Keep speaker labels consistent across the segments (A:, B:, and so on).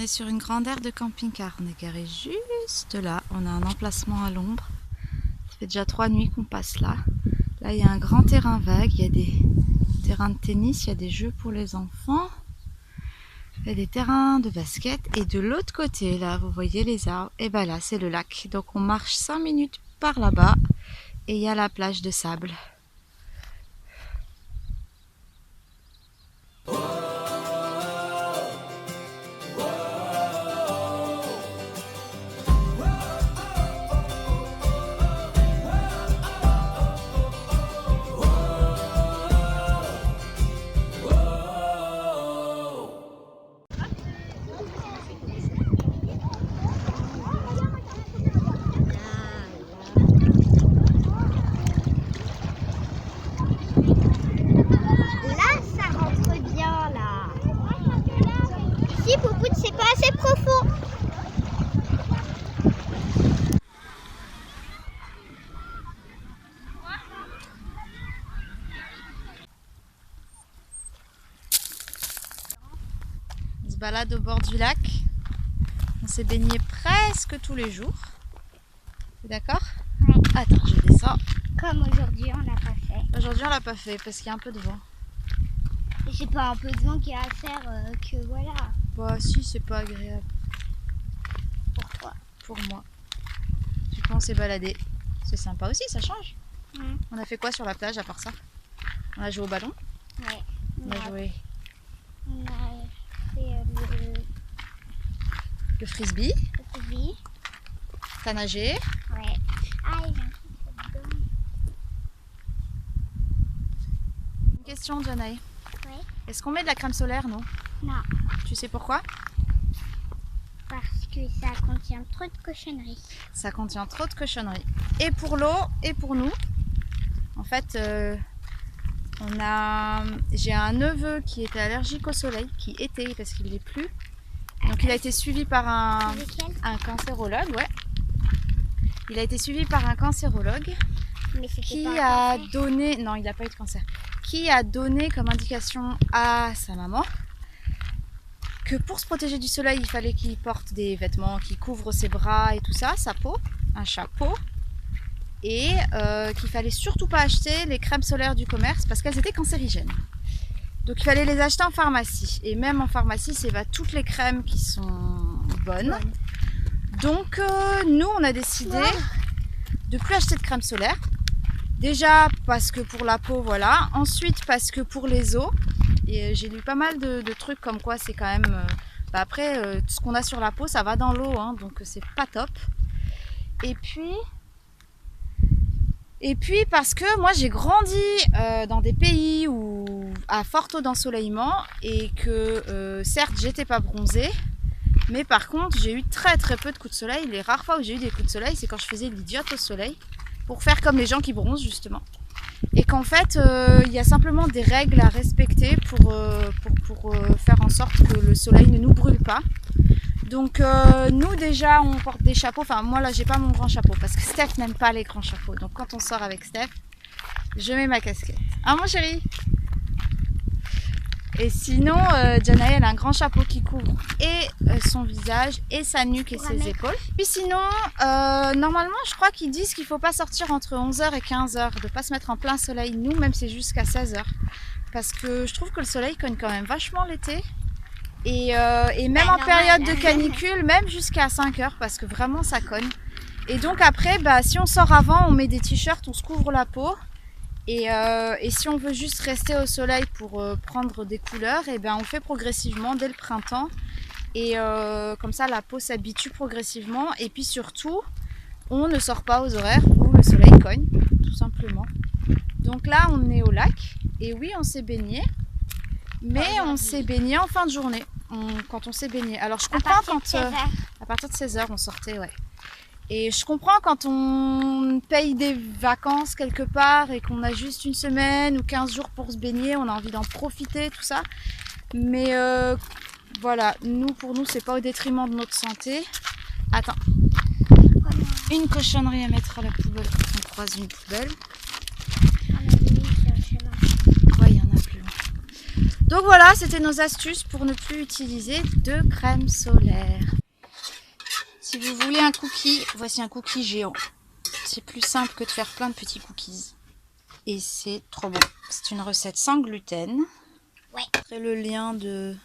A: est sur une grande aire de camping-car. On est garé juste là. On a un emplacement à l'ombre. Ça fait déjà 3 nuits qu'on passe là. Là, il y a un grand terrain vague. Il y a des terrains de tennis. Il y a des jeux pour les enfants. Il y a des terrains de basket. Et de l'autre côté, là, vous voyez les arbres. Et ben là, c'est le lac. Donc, on marche 5 minutes par là-bas. Et il y a la plage de sable. On se balade au bord du lac. On s'est baigné presque tous les jours. T'es d'accord?
B: Ouais.
A: Attends, je descends.
B: Comme aujourd'hui, on l'a pas fait.
A: Aujourd'hui, on l'a pas fait parce qu'il y a un peu de vent.
B: J'ai pas un peu de vent qui a à faire que voilà.
A: Bah si, c'est pas agréable.
B: Pourquoi?
A: Pour moi. Du coup, on s'est baladé. C'est sympa aussi, ça change.
B: Mmh.
A: On a fait quoi sur la plage à part ça? On a joué au ballon.
B: Ouais.
A: On a joué
B: On a fait
A: le frisbee.
B: le frisbee.
A: T'as nagé.
B: Ouais. Ah, il y a un truc dedans.
A: Une question, Janae.
B: Ouais.
A: Est-ce qu'on met de la crème solaire, non?
B: Non,
A: Tu sais pourquoi?
B: parce que ça contient trop de cochonneries.
A: Ça contient trop de cochonneries. Et pour l'eau, et pour nous. En fait, j'ai un neveu qui était allergique au soleil, qui était parce qu'il n'est plus. Donc il a été suivi par un cancérologue, ouais. Il a été suivi par un cancérologue
B: Mais c'était
A: qui
B: pas
A: a donné, non, il n'a pas eu de cancer, qui a donné comme indication à sa maman que pour se protéger du soleil, il fallait qu'il porte des vêtements qui couvrent ses bras et tout ça, sa peau, un chapeau, et qu'il fallait surtout pas acheter les crèmes solaires du commerce parce qu'elles étaient cancérigènes. Donc il fallait les acheter en pharmacie. Et même en pharmacie, c'est pas toutes les crèmes qui sont bonnes. Donc nous, on a décidé de plus acheter de crème solaire. Déjà parce que pour la peau, voilà. Ensuite parce que pour les os. Et j'ai lu pas mal de trucs comme quoi c'est quand même... après, tout ce qu'on a sur la peau, ça va dans l'eau. Hein, donc c'est pas top. Et puis parce que moi j'ai grandi dans des pays à fort taux d'ensoleillement et que certes j'étais pas bronzée, mais par contre j'ai eu très très peu de coups de soleil. Les rares fois où j'ai eu des coups de soleil, c'est quand je faisais l'idiote au soleil pour faire comme les gens qui bronzent justement. Et qu'en fait il y a simplement des règles à respecter pour faire en sorte que le soleil ne nous brûle pas. Donc nous déjà on porte des chapeaux, enfin moi là j'ai pas mon grand chapeau parce que Steph n'aime pas les grands chapeaux, donc quand on sort avec Steph, je mets ma casquette. Ah mon chéri. Et sinon Janae elle a un grand chapeau qui couvre et son visage et sa nuque et ses épaules. Puis sinon normalement je crois qu'ils disent qu'il faut pas sortir entre 11h et 15h, de pas se mettre en plein soleil, nous même c'est jusqu'à 16h. Parce que je trouve que le soleil cogne quand même vachement l'été. Et même en période de canicule, même jusqu'à 5h, parce que vraiment ça cogne. Et donc après, si on sort avant, on met des t-shirts, on se couvre la peau. Et si on veut juste rester au soleil pour prendre des couleurs, et on fait progressivement dès le printemps. Et comme ça, la peau s'habitue progressivement. Et puis surtout, on ne sort pas aux horaires où le soleil cogne, tout simplement. Donc là, on est au lac. Et oui, on s'est baigné. Mais on s'est baigné en fin de journée, quand on s'est baigné. Alors je comprends quand... à partir de 16h, on sortait, ouais. Et je comprends quand on paye des vacances quelque part et qu'on a juste une semaine ou 15 jours pour se baigner, on a envie d'en profiter, tout ça. Mais voilà, pour nous, c'est pas au détriment de notre santé. Attends. Une cochonnerie à mettre à la poubelle quand on croise une poubelle. Ouais, il y en a plus loin. Donc voilà, c'était nos astuces pour ne plus utiliser de crème solaire. Si vous voulez un cookie, voici un cookie géant. C'est plus simple que de faire plein de petits cookies. Et c'est trop bon. C'est une recette sans gluten.
B: Ouais.
A: C'est le lien de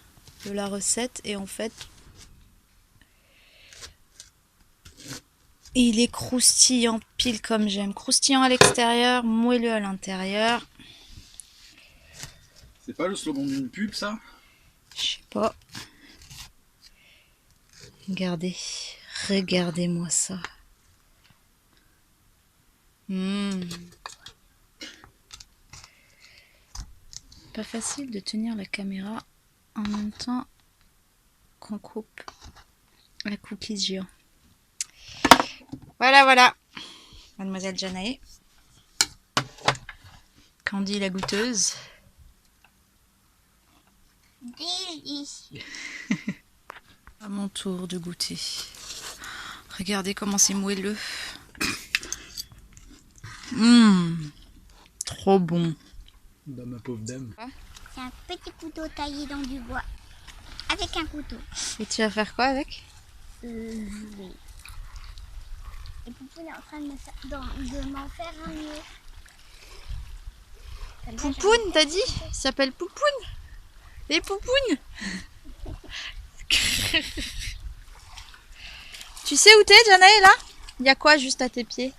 A: la recette et en fait, il est croustillant pile comme j'aime. Croustillant à l'extérieur, moelleux à l'intérieur.
C: C'est pas le slogan d'une pub, ça?
A: Je sais pas. Regardez. Regardez-moi ça. Pas facile de tenir la caméra en même temps qu'on coupe la cookie géant. Voilà, voilà. Mademoiselle Janae. Candy la goûteuse.
B: Délicieux.
A: À mon tour de goûter. Regardez comment c'est moelleux. Trop bon.
C: Bah, ma pauvre dame.
B: C'est un petit couteau taillé dans du bois. Avec un couteau.
A: Et tu vas faire quoi avec?
B: Oui. Et Poupoune est en train de m'en faire un nœud. Comme ça,
A: Poupoune, t'as dit? Il s'appelle Poupoune? Et Poupoune? Tu sais où t'es, Janae, là? Il y a quoi juste à tes pieds?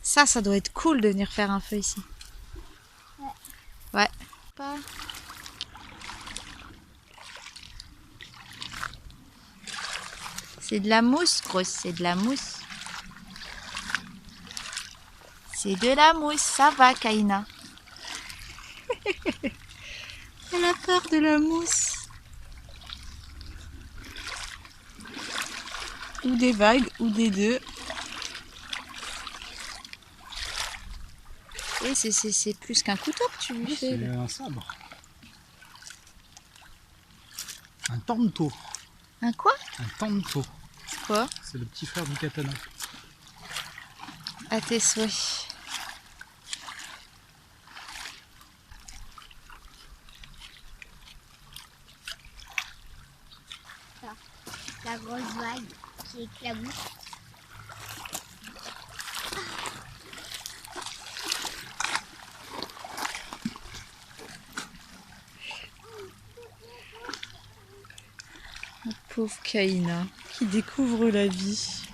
A: Ça doit être cool de venir faire un feu ici.
B: Ouais.
A: Ouais. Pas. C'est de la mousse, grosse, c'est de la mousse. C'est de la mousse, ça va, Kaina. Elle a peur de la mousse. Ou des vagues, ou des deux. Et c'est plus qu'un couteau que tu lui fais.
C: C'est
A: là.
C: un sabre. Un tanto.
A: Un quoi?
C: Un tanto.
A: C'est quoi?
C: C'est le petit frère du katana.
A: À tes souhaits.
B: la grosse vague qui éclabousse.
A: Pauvre Kaina qui découvre la vie.